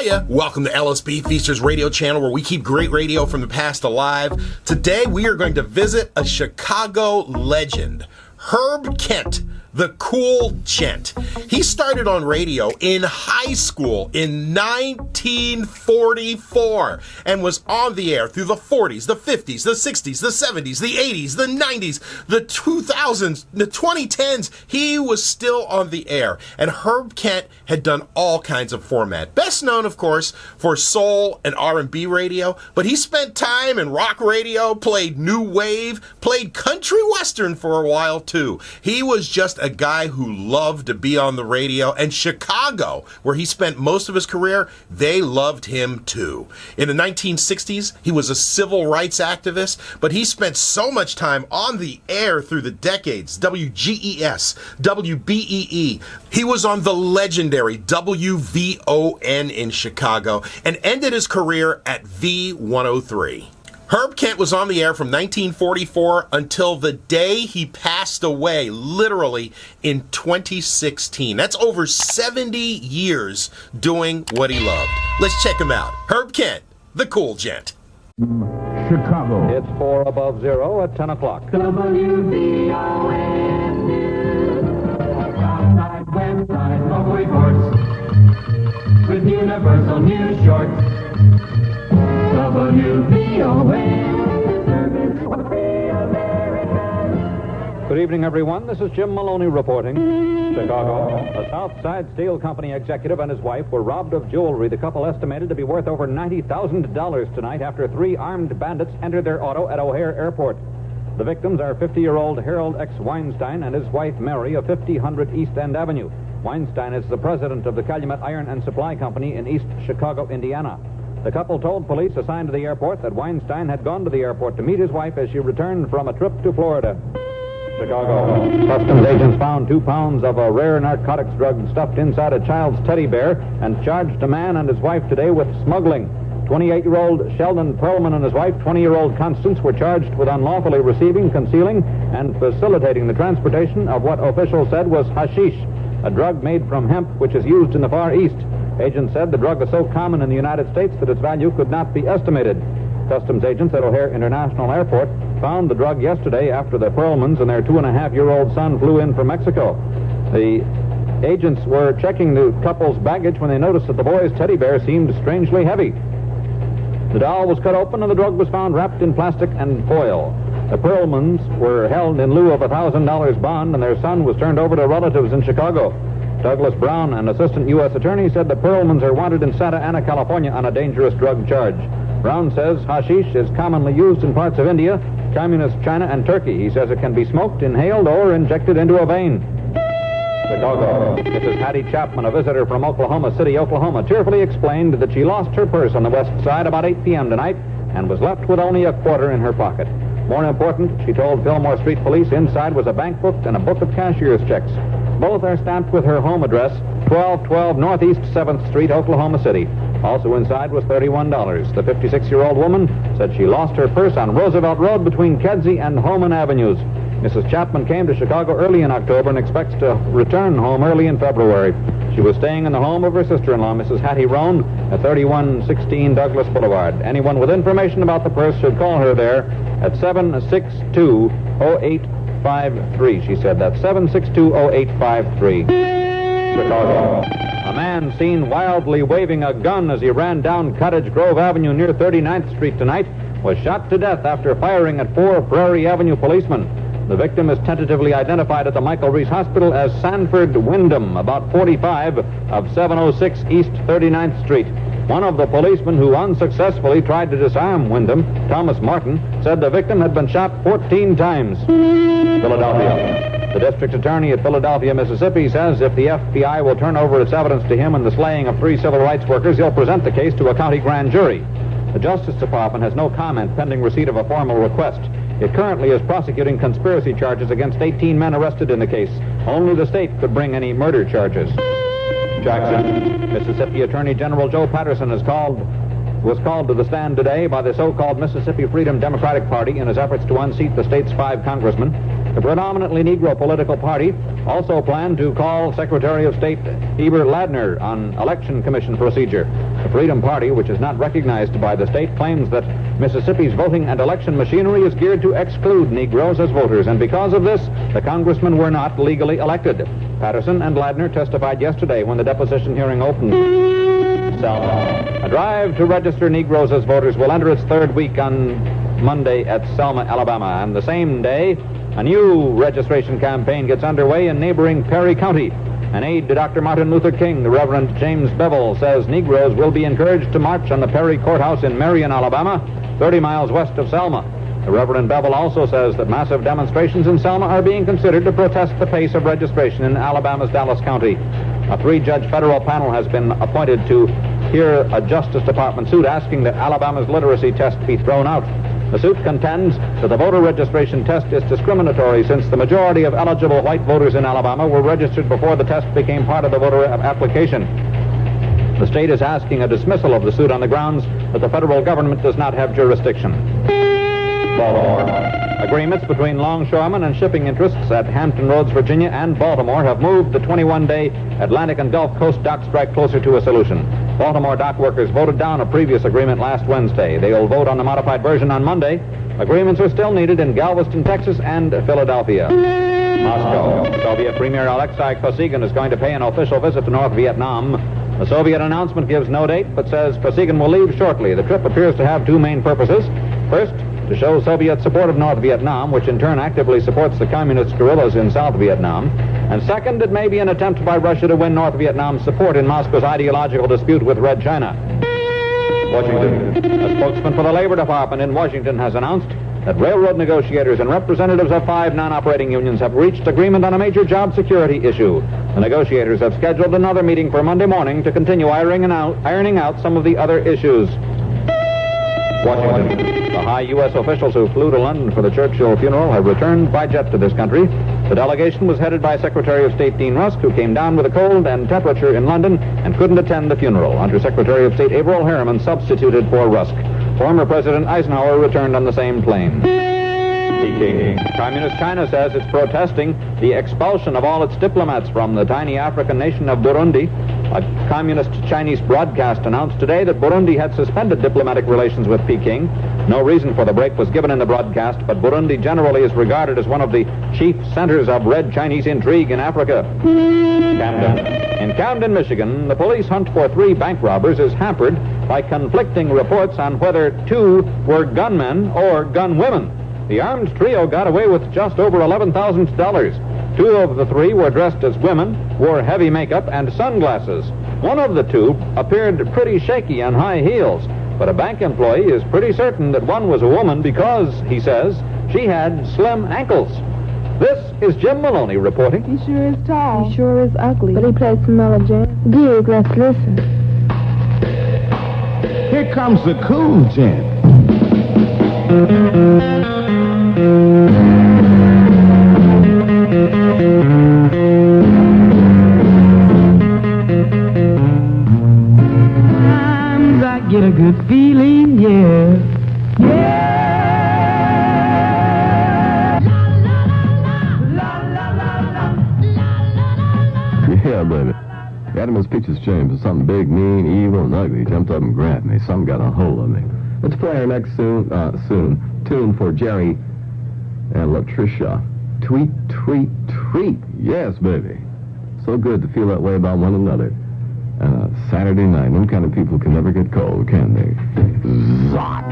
Hiya, welcome to LSB Feasters Radio Channel, where we keep great radio from the past alive. Today we are going to visit a Chicago legend, Herb Kent, the Cool Gent. He started on radio in high school in 1944 and was on the air through the 40s, the 50s, the 60s, the 70s, the 80s, the 90s, the 2000s, the 2010s. He was still on the air, and Herb Kent had done all kinds of format. Best known, of course, for soul and R&B radio, but he spent time in rock radio, played new wave, played country western for a while too. He was just a guy who loved to be on the radio, and Chicago, where he spent most of his career, they loved him too. In the 1960s, he was a civil rights activist, but he spent so much time on the air through the decades. WGES, WBEE. He was on the legendary WVON in Chicago and ended his career at V103. Herb Kent was on the air from 1944 until the day he passed away, literally in 2016. That's over 70 years doing what he loved. Let's check him out. Herb Kent, the Cool Gent. Chicago. It's 4 above zero at 10 o'clock. WVON News. Outside, website, local reports. With universal news shorts. Good evening, everyone. This is Jim Maloney reporting. Chicago. A South Side Steel Company executive and his wife were robbed of jewelry the couple estimated to be worth over $90,000 tonight after 3 armed bandits entered their auto at O'Hare Airport. The victims are 50-year-old Harold X. Weinstein and his wife Mary of 5000 East End Avenue. Weinstein is the president of the Calumet Iron and Supply Company in East Chicago, Indiana. The couple told police assigned to the airport that Weinstein had gone to the airport to meet his wife as she returned from a trip to Florida. Chicago. Customs agents found 2 pounds of a rare narcotics drug stuffed inside a child's teddy bear and charged a man and his wife today with smuggling. 28-year-old Sheldon Perlman and his wife, 20-year-old Constance, were charged with unlawfully receiving, concealing, and facilitating the transportation of what officials said was hashish, a drug made from hemp which is used in the Far East. Agents said the drug is so common in the United States that its value could not be estimated. Customs agents at O'Hare International Airport found the drug yesterday after the Perlmans and their 2.5-year-old son flew in from Mexico. The agents were checking the couple's baggage when they noticed that the boy's teddy bear seemed strangely heavy. The doll was cut open and the drug was found wrapped in plastic and foil. The Perlmans were held in lieu of a $1,000 bond, and their son was turned over to relatives in Chicago. Douglas Brown, an assistant U.S. attorney, said the Perlmans are wanted in Santa Ana, California on a dangerous drug charge. Brown says hashish is commonly used in parts of India, communist China, and Turkey. He says it can be smoked, inhaled, or injected into a vein. Chicago. Mrs. Hattie Chapman, a visitor from Oklahoma City, Oklahoma, tearfully explained that she lost her purse on the west side about 8 p.m. tonight and was left with only a quarter in her pocket. More important, she told Fillmore Street Police inside was a bank book and a book of cashier's checks. Both are stamped with her home address, 1212 Northeast 7th Street, Oklahoma City. Also inside was $31. The 56-year-old woman said she lost her purse on Roosevelt Road between Kedzie and Homan Avenues. Mrs. Chapman came to Chicago early in October and expects to return home early in February. She was staying in the home of her sister-in-law, Mrs. Hattie Roan, at 3116 Douglas Boulevard. Anyone with information about the purse should call her there at 762-0853. She said that's 762-0853. Chicago. A man seen wildly waving a gun as he ran down Cottage Grove Avenue near 39th Street tonight was shot to death after firing at 4 Prairie Avenue policemen. The victim is tentatively identified at the Michael Reese Hospital as Sanford Wyndham, about 45 of 706 East 39th Street. One of the policemen who unsuccessfully tried to disarm Wyndham, Thomas Martin, said the victim had been shot 14 times. Philadelphia. The district attorney at Philadelphia, Mississippi, says if the FBI will turn over its evidence to him in the slaying of 3 civil rights workers, he'll present the case to a county grand jury. The Justice Department has no comment pending receipt of a formal request. It currently is prosecuting conspiracy charges against 18 men arrested in the case. Only the state could bring any murder charges. Jackson. Mississippi Attorney General Joe Patterson was called to the stand today by the so-called Mississippi Freedom Democratic Party in his efforts to unseat the state's 5 congressmen. The predominantly Negro political party also planned to call Secretary of State Heber Ladner on election commission procedure. The Freedom Party, which is not recognized by the state, claims that Mississippi's voting and election machinery is geared to exclude Negroes as voters, and because of this, the congressmen were not legally elected. Patterson and Ladner testified yesterday when the deposition hearing opened. Selma. A drive to register Negroes as voters will enter its third week on Monday at Selma, Alabama, and the same day, a new registration campaign gets underway in neighboring Perry County. An aide to Dr. Martin Luther King, the Reverend James Bevel, says Negroes will be encouraged to march on the Perry Courthouse in Marion, Alabama, 30 miles west of Selma. The Reverend Bevel also says that massive demonstrations in Selma are being considered to protest the pace of registration in Alabama's Dallas County. A three-judge federal panel has been appointed to hear a Justice Department suit asking that Alabama's literacy test be thrown out. The suit contends that the voter registration test is discriminatory since the majority of eligible white voters in Alabama were registered before the test became part of the voter application. The state is asking a dismissal of the suit on the grounds that the federal government does not have jurisdiction. Baltimore. Agreements between longshoremen and shipping interests at Hampton Roads, Virginia and Baltimore have moved the 21-day Atlantic and Gulf Coast dock strike closer to a solution. Baltimore dock workers voted down a previous agreement last Wednesday. They will vote on the modified version on Monday. Agreements are still needed in Galveston, Texas and Philadelphia. Moscow. Soviet Premier Alexei Kosygin is going to pay an official visit to North Vietnam. The Soviet announcement gives no date, but says Kosygin will leave shortly. The trip appears to have two main purposes. First, to show Soviet support of North Vietnam, which in turn actively supports the communist guerrillas in South Vietnam. And second, it may be an attempt by Russia to win North Vietnam's support in Moscow's ideological dispute with Red China. Washington. A spokesman for the Labor Department in Washington has announced that railroad negotiators and representatives of 5 non-operating unions have reached agreement on a major job security issue. The negotiators have scheduled another meeting for Monday morning to continue ironing out some of the other issues. Washington. The high U.S. officials who flew to London for the Churchill funeral have returned by jet to this country. The delegation was headed by Secretary of State Dean Rusk, who came down with a cold and temperature in London and couldn't attend the funeral. Undersecretary of State Averell Harriman substituted for Rusk. Former President Eisenhower returned on the same plane. Peking. Communist China says it's protesting the expulsion of all its diplomats from the tiny African nation of Burundi. A communist Chinese broadcast announced today that Burundi had suspended diplomatic relations with Peking. No reason for the break was given in the broadcast, but Burundi generally is regarded as one of the chief centers of red Chinese intrigue in Africa. Camden. In Camden, Michigan, the police hunt for 3 bank robbers is hampered by conflicting reports on whether 2 were gunmen or gunwomen. The armed trio got away with just over $11,000. 2 of the 3 were dressed as women, wore heavy makeup and sunglasses. One of the 2 appeared pretty shaky on high heels, but a bank employee is pretty certain that one was a woman because, he says, she had slim ankles. This is Jim Maloney reporting. He sure is tall. He sure is ugly. But he plays some mellow jazz. Dig, let's listen. Here comes the Cool Gent. Sometimes I get a good feeling, yeah. Yeah. Yeah, baby. Adam's pictures changed, but something big, mean, evil, and ugly jumped up and grabbed me. Something got a hold of me. Let's play our next tune for Jerry and Latricia. Tweet, tweet, tweet. Yes, baby. So good to feel that way about one another. Saturday night, them kind of people can never get cold, can they? Zot!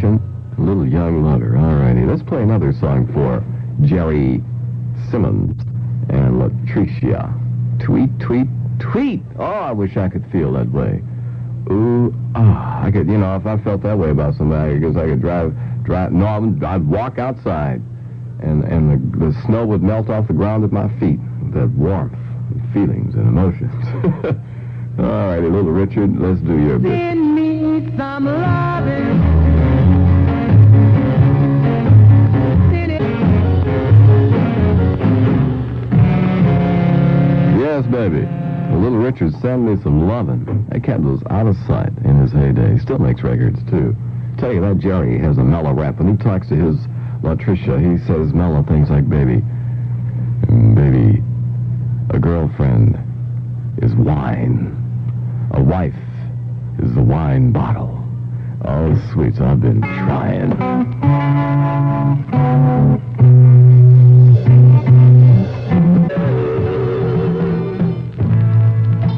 A little young lover. All righty. Let's play another song for Jerry Simmons and Latricia. Tweet, tweet, tweet. Oh, I wish I could feel that way. Ooh, I could, if I felt that way about somebody, I guess I could drive. No, I'd walk outside, and the snow would melt off the ground at my feet. That warmth, and feelings, and emotions. All righty, little Richard, let's do your bit. Send me some loving. Richards, Send Me Some Lovin'. That cat was out of sight in his heyday. He still makes records, too. Tell you that Jerry has a mellow rap. When he talks to his Latricia, he says mellow things like, baby, a girlfriend is wine. A wife is the wine bottle. Oh, sweets, I've been trying.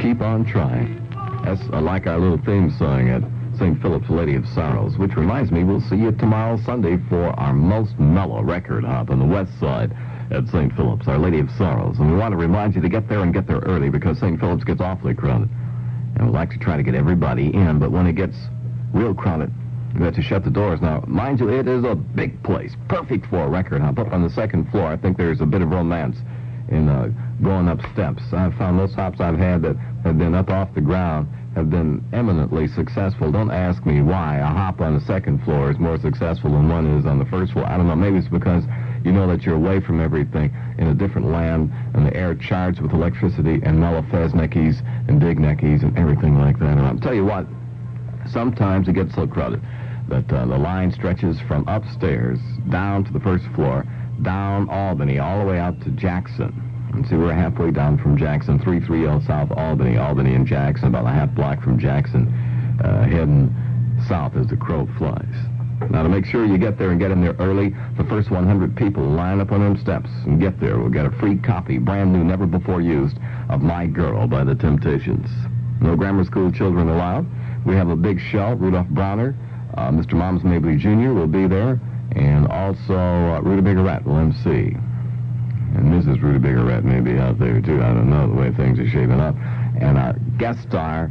Keep on trying. That's like our little theme song at St. Philip's Lady of Sorrows, which reminds me, we'll see you tomorrow Sunday for our most mellow record hop on the west side at St. Philip's, Our Lady of Sorrows. And we want to remind you to get there and get there early because St. Philip's gets awfully crowded. And we like to try to get everybody in, but when it gets real crowded, we have to shut the doors. Now, mind you, it is a big place, perfect for a record hop. Up on the second floor, I think there's a bit of romance in going up steps. I've found most hops I've had that have been up off the ground have been eminently successful. Don't ask me why a hop on the second floor is more successful than one is on the first floor. I don't know. Maybe it's because you know that you're away from everything in a different land, and the air charged with electricity and mellow fezneckis and big neckies and everything like that. And I'll tell you what, sometimes it gets so crowded that the line stretches from upstairs down to the first floor, down Albany, all the way out to Jackson. And see, we're halfway down from Jackson, 330 South Albany, Albany and Jackson, about a half block from Jackson, heading south as the crow flies. Now, to make sure you get there and get in there early, the first 100 people line up on them steps and get there. We'll get a free copy, brand new, never before used, of My Girl by The Temptations. No grammar school children allowed. We have a big show. Rudolph Browner, Mr. Moms Mabley Jr. will be there, and also Rudy Biggerette will MC. And Mrs. Rudy Biggerette may be out there, too. I don't know the way things are shaping up. And our guest star,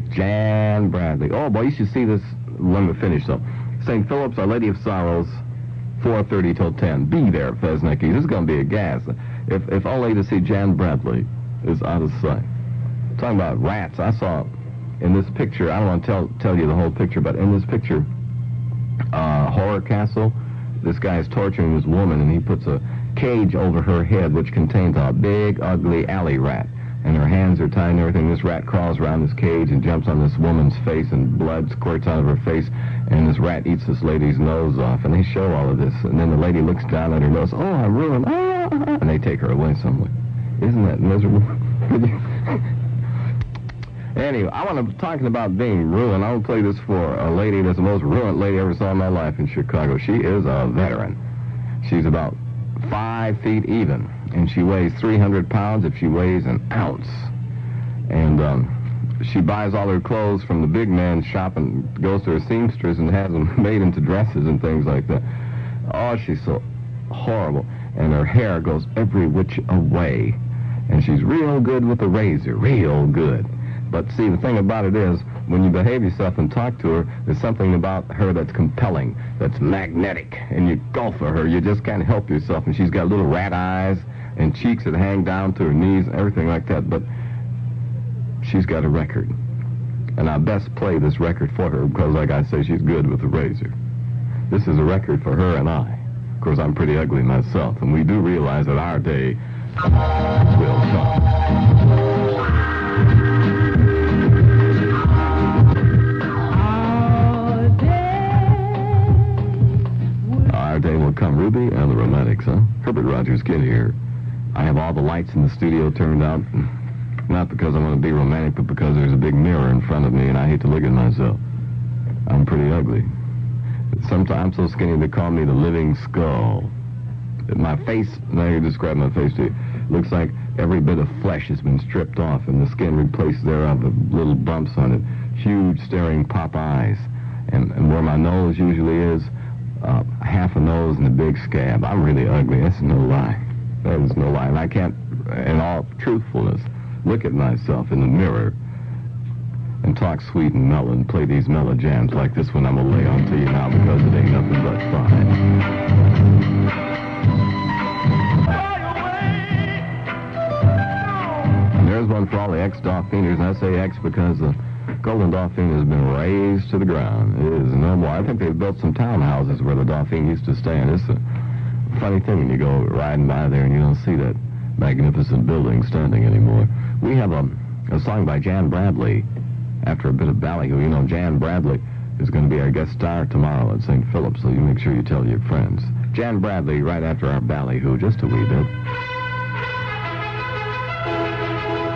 Jan Bradley. Oh, boy, you should see this when we finish, though. St. Philip's, Our Lady of Sorrows, 4:30 till 10. Be there, Feznecky. This is going to be a gas. If only to see Jan Bradley is out of sight. Talking about rats, I saw in this picture, I don't want to tell you the whole picture, but in this picture, Horror Castle, this guy is torturing this woman, and he puts a cage over her head which contains a big, ugly alley rat. And her hands are tied and everything. This rat crawls around this cage and jumps on this woman's face, and blood squirts out of her face, and this rat eats this lady's nose off. And they show all of this, and then the lady looks down at her nose. Oh, I'm ruined. Ah! And they take her away somewhere. Isn't that miserable? Anyway, I want to talking about being ruined. I will play this for a lady that's the most ruined lady I ever saw in my life in Chicago. She is a veteran. She's about 5 feet even, and she weighs 300 pounds if she weighs an ounce. And she buys all her clothes from the big man's shop and goes to her seamstress and has them made into dresses and things like that. Oh, she's so horrible. And her hair goes every which away. And she's real good with the razor, real good. But see, the thing about it is, when you behave yourself and talk to her, there's something about her that's compelling, that's magnetic, and you go for her. You just can't help yourself. And she's got little rat eyes and cheeks that hang down to her knees and everything like that. But she's got a record. And I best play this record for her because, like I say, she's good with the razor. This is a record for her and I. Of course, I'm pretty ugly myself, and we do realize that our day will come. Our day will come. Ruby and the Romantics, huh? Herbert Rogers, get here. I have all the lights in the studio turned out, not because I want to be romantic, but because there's a big mirror in front of me, and I hate to look at myself. I'm pretty ugly. Sometimes I'm so skinny they call me the living skull. My face, now you describe my face to you, looks like every bit of flesh has been stripped off, and the skin replaced thereof with little bumps on it. Huge, staring pop eyes. And where my nose usually is, half a nose and a big scab. I'm really ugly. That's no lie. That is no lie. And I can't, in all truthfulness, look at myself in the mirror and talk sweet and mellow and play these mellow jams like this one I'm going to lay on to you now because it ain't nothing but fun. And there's one for all the ex-Dolphiners, and I say ex because the Golden Dolphin has been razed to the ground. It is no more. I think they've built some townhouses where the Dolphin used to stay, and it's a funny thing when you go riding by there and you don't see that magnificent building standing anymore. We have a A song by Jan Bradley. After a bit of ballyhoo, you know, Jan Bradley is going to be our guest star tomorrow at St. Philip's, so you make sure you tell your friends. Jan Bradley right after our ballyhoo, just a wee bit.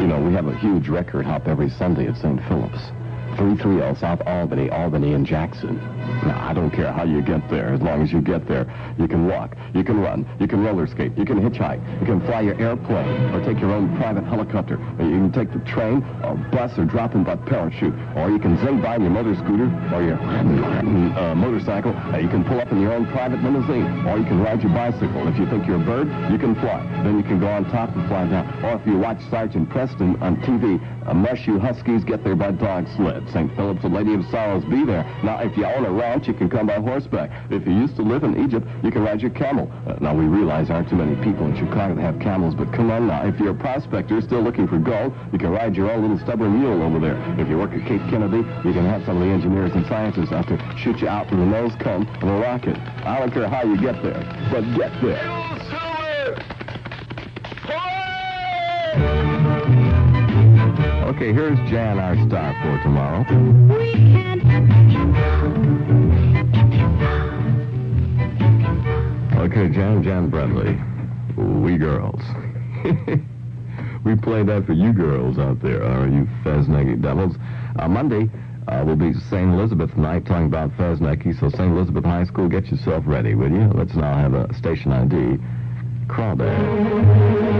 You know, we have a huge record hop every Sunday at St. Philip's. 330 South Albany, Albany and Jackson. Now, I don't care how you get there. As long as you get there, you can walk, you can run, you can roller skate, you can hitchhike, you can fly your airplane, or take your own private helicopter, or you can take the train, or bus, or drop in by parachute, or you can zing by in your motor scooter, or your motorcycle. You can pull up in your own private limousine, or you can ride your bicycle. If you think you're a bird, you can fly. Then you can go on top and fly down. Or if you watch Sergeant Preston on TV, unless you Huskies get there by dog sled. St. Philip's, the Lady of Sorrows, be there. Now, if you own a ranch, you can come by horseback. If you used to live in Egypt, you can ride your camel. Now, we realize there aren't too many people in Chicago that have camels, but come on now. If you're a prospector still looking for gold, you can ride your own little stubborn mule over there. If you work at Cape Kennedy, you can have some of the engineers and scientists out there shoot you out with a nose cone and a rocket. I don't care how you get there, but get there. Okay, here's Jan, our star for tomorrow. We can't have Okay, Jan Bradley. We girls. We played that for you girls out there, all right, you Feznecky devils. Monday will be St. Elizabeth night, talking about Feznecky, so St. Elizabeth High School, get yourself ready, will you? Let's now have a station ID. Crawdad.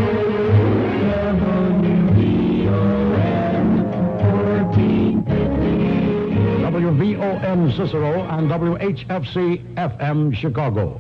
WVON Cicero and WHFC FM Chicago.